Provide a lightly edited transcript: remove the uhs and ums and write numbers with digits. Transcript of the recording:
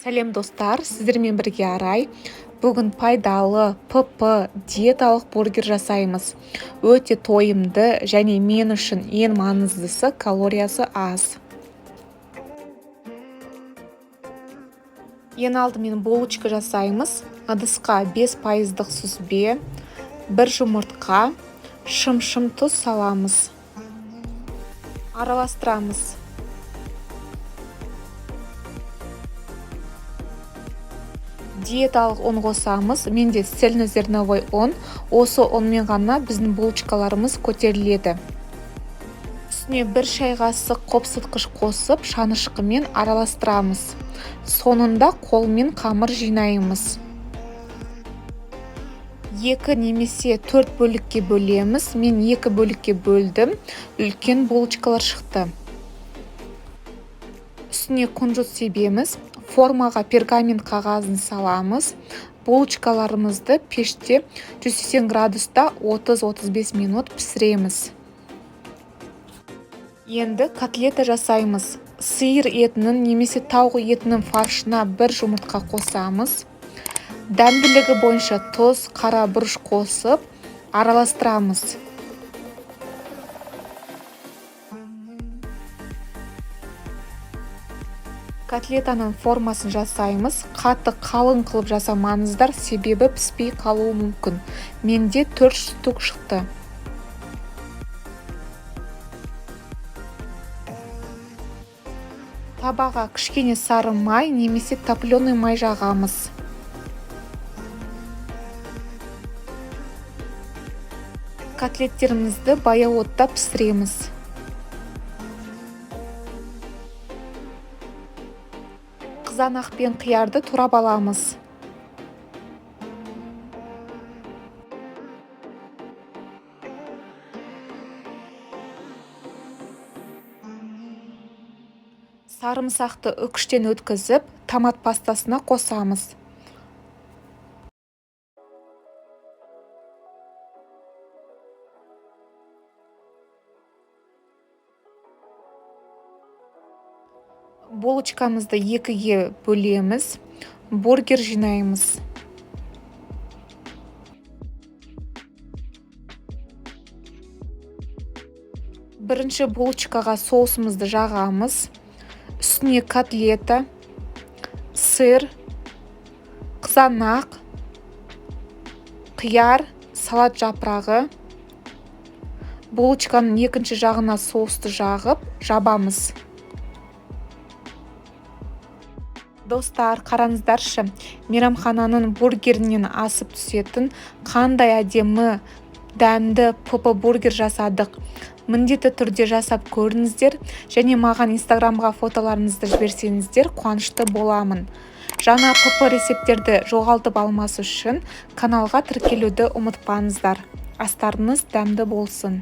Сәлем достар, сіздермен бірге Арай. Бүгін пайдалы ПП диеталық бургер жасаймыз. Өте тойымды және мен үшін ең маңыздысы калориясы аз. Ең алдымен булочка жасаймыз. Ыдысқа 5% сүзбе, 1 жұмыртқа, шым тұз саламыз. Араластырамыз. Диеталық ұн қосамыз. Менде цельнозерновой ұн. Осы ұнмен ғана біздің булочкаларымыз көтеріледі. Үстіне 1 шай қасық қопсытқыш қосып, шанышқымен араластырамыз. Соңында қолмен қамыр жинаймыз. 2 немесе 4 бөлікке бөлеміз. Мен 2 бөлікке бөлдім. Үлкен булочкалар шықты. Үстіне күнжіт себеміз. Формаға пергамент қағазын саламыз. Булочкаларымызды пеште 180 градуста 30-35 минут пісіреміз. Енді котлета жасаймыз. Сиыр етінің немесе тауық етінің фаршына 1 жұмыртқа қосамыз. Дәмділігі бойынша тұз, қара бұрыш қосып, араластырамыз. Котлетаның формасын жасаймыз. Қатты қалың қылып жасамаңыздар, себебі піспей қалуы мүмкін. Менде 4 штук шықты. Табаға кішкене сары май немесе топленый май жағамыз. Котлеттерімізді баяу отта пісіреміз. Қызанақ пен қиярды турап аламыз. Сарымсақты үкіштен өткізіп, томат пастасына қосамыз. Булочкамызды 2-ге бөлеміз. Бургер жинаймыз. Бірінші булочкаға соусымызды жағамыз. Үстіне котлета, сыр, қызанақ, қияр, салат жапырағы. Булочканың екінші жағына соусты жағып, жабамыз. Достар, қараңыздаршы, мейрамхананың бургерінен асып түсетін қандай әдемі дәмді ПП бургер жасадық. Міндетті түрде жасап көріңіздер және маған инстаграмға фотоларыңызды жіберсеңіздер қуанышты боламын. Жаңа ПП рецепттерді жоғалтып алмас үшін каналға тіркелуді ұмытпаңыздар. Астарыңыз дәмді болсын.